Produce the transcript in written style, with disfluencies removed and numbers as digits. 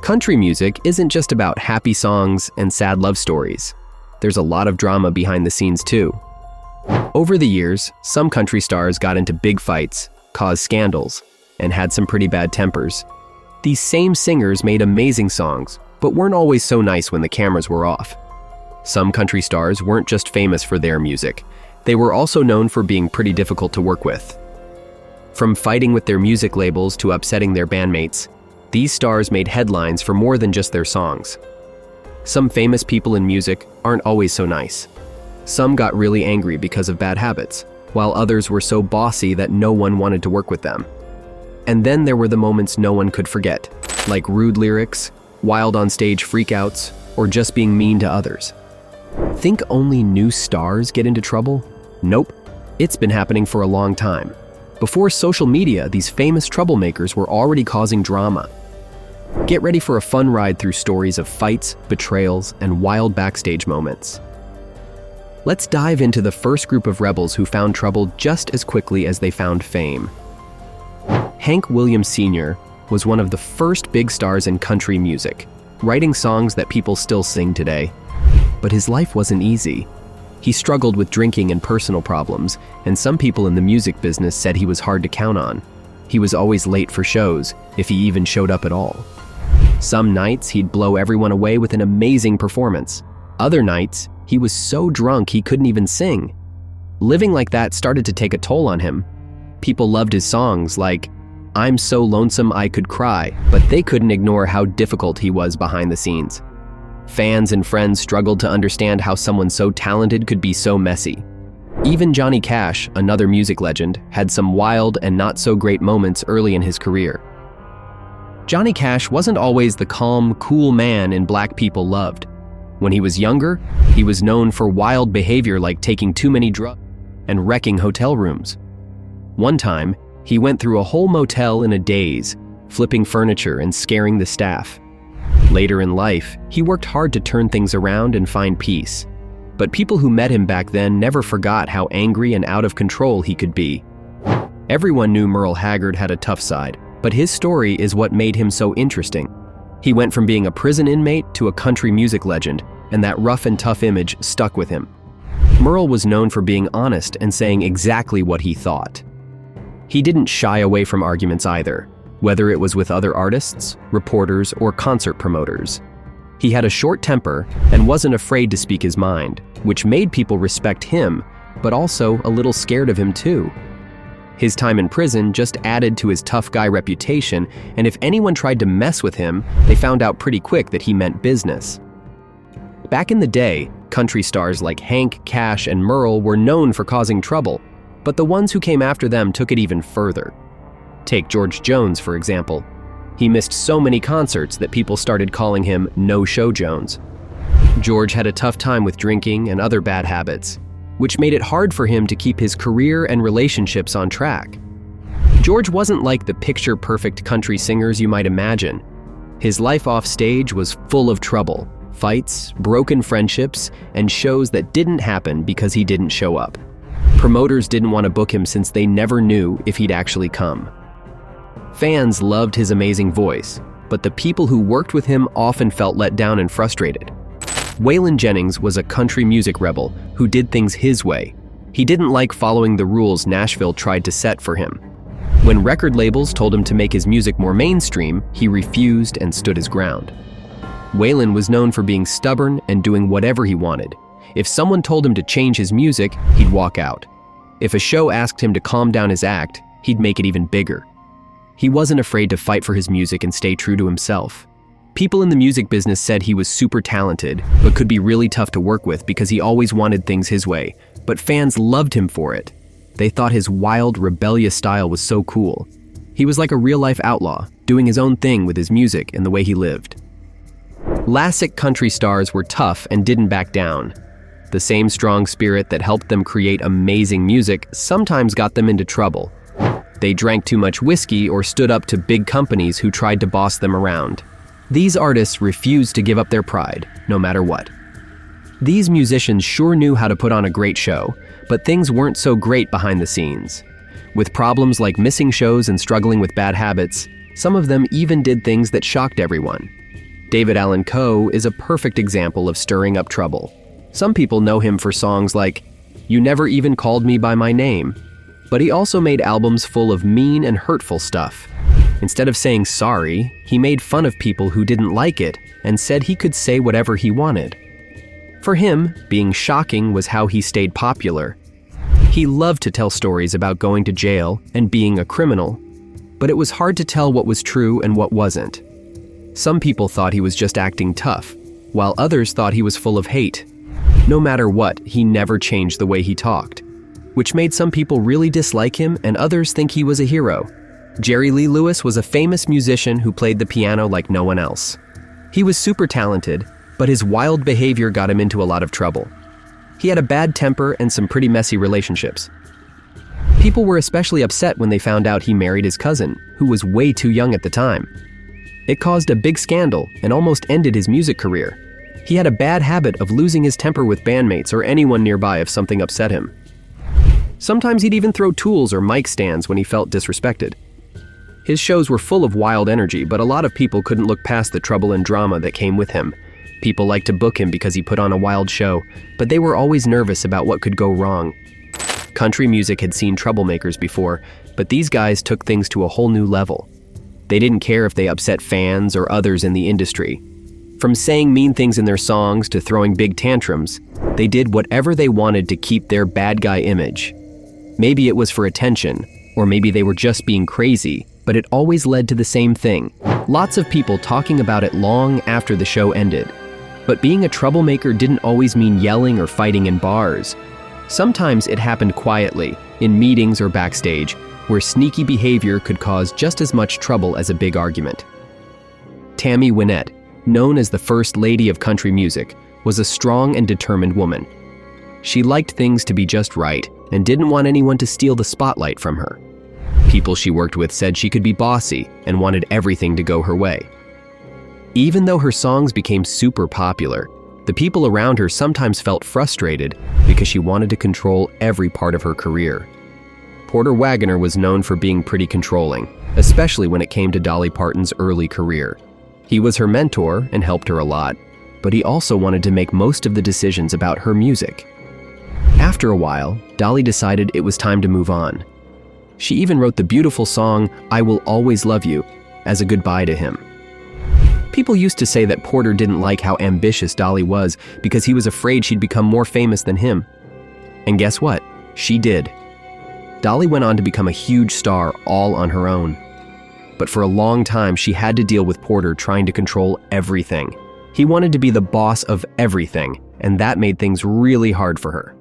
Country music isn't just about happy songs and sad love stories. There's a lot of drama behind the scenes too. Over the years, some country stars got into big fights, caused scandals, and had some pretty bad tempers. These same singers made amazing songs, but weren't always so nice when the cameras were off. Some country stars weren't just famous for their music. They were also known for being pretty difficult to work with. From fighting with their music labels to upsetting their bandmates, these stars made headlines for more than just their songs. Some famous people in music aren't always so nice. Some got really angry because of bad habits, while others were so bossy that no one wanted to work with them. And then there were the moments no one could forget, like rude lyrics, wild on-stage freakouts, or just being mean to others. Think only new stars get into trouble? Nope, it's been happening for a long time. Before social media, these famous troublemakers were already causing drama. Get ready for a fun ride through stories of fights, betrayals, and wild backstage moments. Let's dive into the first group of rebels who found trouble just as quickly as they found fame. Hank Williams Sr. was one of the first big stars in country music, writing songs that people still sing today. But his life wasn't easy. He struggled with drinking and personal problems, and some people in the music business said he was hard to count on. He was always late for shows, if he even showed up at all. Some nights, he'd blow everyone away with an amazing performance. Other nights, he was so drunk he couldn't even sing. Living like that started to take a toll on him. People loved his songs like, "I'm So Lonesome I Could Cry," but they couldn't ignore how difficult he was behind the scenes. Fans and friends struggled to understand how someone so talented could be so messy. Even Johnny Cash, another music legend, had some wild and not so great moments early in his career. Johnny Cash wasn't always the calm, cool man black people loved. When he was younger, he was known for wild behavior like taking too many drugs and wrecking hotel rooms. One time, he went through a whole motel in a daze, flipping furniture and scaring the staff. Later in life, he worked hard to turn things around and find peace. But people who met him back then never forgot how angry and out of control he could be. Everyone knew Merle Haggard had a tough side, but his story is what made him so interesting. He went from being a prison inmate to a country music legend, and that rough and tough image stuck with him. Merle was known for being honest and saying exactly what he thought. He didn't shy away from arguments either, whether it was with other artists, reporters, or concert promoters. He had a short temper and wasn't afraid to speak his mind, which made people respect him, but also a little scared of him too. His time in prison just added to his tough guy reputation, and if anyone tried to mess with him, they found out pretty quick that he meant business. Back in the day, country stars like Hank, Cash, and Merle were known for causing trouble, but the ones who came after them took it even further. Take George Jones, for example. He missed so many concerts that people started calling him No-Show Jones. George had a tough time with drinking and other bad habits, which made it hard for him to keep his career and relationships on track. George wasn't like the picture-perfect country singers you might imagine. His life off stage was full of trouble, fights, broken friendships, and shows that didn't happen because he didn't show up. Promoters didn't want to book him since they never knew if he'd actually come. Fans loved his amazing voice, but the people who worked with him often felt let down and frustrated. Waylon Jennings was a country music rebel who did things his way. He didn't like following the rules Nashville tried to set for him. When record labels told him to make his music more mainstream, he refused and stood his ground. Waylon was known for being stubborn and doing whatever he wanted. If someone told him to change his music, he'd walk out. If a show asked him to calm down his act, he'd make it even bigger. He wasn't afraid to fight for his music and stay true to himself. People in the music business said he was super talented, but could be really tough to work with because he always wanted things his way, but fans loved him for it. They thought his wild, rebellious style was so cool. He was like a real-life outlaw, doing his own thing with his music and the way he lived. Classic country stars were tough and didn't back down. The same strong spirit that helped them create amazing music sometimes got them into trouble. They drank too much whiskey or stood up to big companies who tried to boss them around. These artists refused to give up their pride, no matter what. These musicians sure knew how to put on a great show, but things weren't so great behind the scenes. With problems like missing shows and struggling with bad habits, some of them even did things that shocked everyone. David Allan Coe is a perfect example of stirring up trouble. Some people know him for songs like "You Never Even Called Me by My Name," but he also made albums full of mean and hurtful stuff. Instead of saying sorry, he made fun of people who didn't like it and said he could say whatever he wanted. For him, being shocking was how he stayed popular. He loved to tell stories about going to jail and being a criminal, but it was hard to tell what was true and what wasn't. Some people thought he was just acting tough, while others thought he was full of hate. No matter what, he never changed the way he talked, which made some people really dislike him and others think he was a hero. Jerry Lee Lewis was a famous musician who played the piano like no one else. He was super talented, but his wild behavior got him into a lot of trouble. He had a bad temper and some pretty messy relationships. People were especially upset when they found out he married his cousin, who was way too young at the time. It caused a big scandal and almost ended his music career. He had a bad habit of losing his temper with bandmates or anyone nearby if something upset him. Sometimes he'd even throw tools or mic stands when he felt disrespected. His shows were full of wild energy, but a lot of people couldn't look past the trouble and drama that came with him. People liked to book him because he put on a wild show, but they were always nervous about what could go wrong. Country music had seen troublemakers before, but these guys took things to a whole new level. They didn't care if they upset fans or others in the industry. From saying mean things in their songs to throwing big tantrums, they did whatever they wanted to keep their bad guy image. Maybe it was for attention, or maybe they were just being crazy, but it always led to the same thing. Lots of people talking about it long after the show ended. But being a troublemaker didn't always mean yelling or fighting in bars. Sometimes it happened quietly, in meetings or backstage, where sneaky behavior could cause just as much trouble as a big argument. Tammy Wynette, known as the First Lady of country music, was a strong and determined woman. She liked things to be just right and didn't want anyone to steal the spotlight from her. People she worked with said she could be bossy and wanted everything to go her way. Even though her songs became super popular, the people around her sometimes felt frustrated because she wanted to control every part of her career. Porter Wagoner was known for being pretty controlling, especially when it came to Dolly Parton's early career. He was her mentor and helped her a lot, but he also wanted to make most of the decisions about her music. After a while, Dolly decided it was time to move on. She even wrote the beautiful song, "I Will Always Love You," as a goodbye to him. People used to say that Porter didn't like how ambitious Dolly was because he was afraid she'd become more famous than him. And guess what? She did. Dolly went on to become a huge star all on her own. But for a long time, she had to deal with Porter trying to control everything. He wanted to be the boss of everything, and that made things really hard for her.